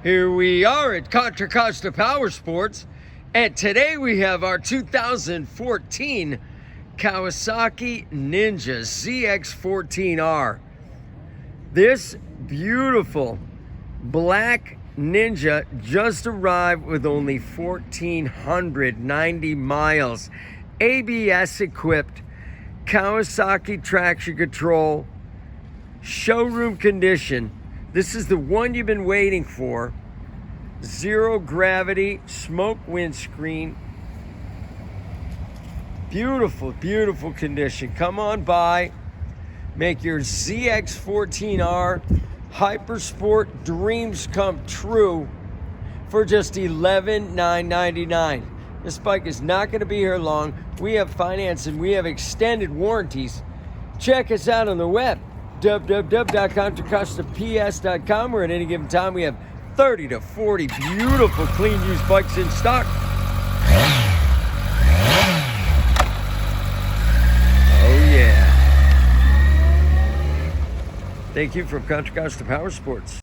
Here we are at Contra Costa Powersports, and today we have our 2014 Kawasaki Ninja ZX-14R. This beautiful black Ninja just arrived with only 1,490 miles. ABS equipped, Kawasaki traction control, showroom condition. This is the one you've been waiting for. Zero gravity, smoke windscreen. Beautiful, beautiful condition. Come on by. Make your ZX-14R hypersport dreams come true for just $11,999. This bike is not going to be here long. We have financing. We have extended warranties. Check us out on the web. www.contracostaps.com, where at any given time we have 30 to 40 beautiful clean used bikes in stock. Oh yeah. Thank you from Contra Costa Powersports.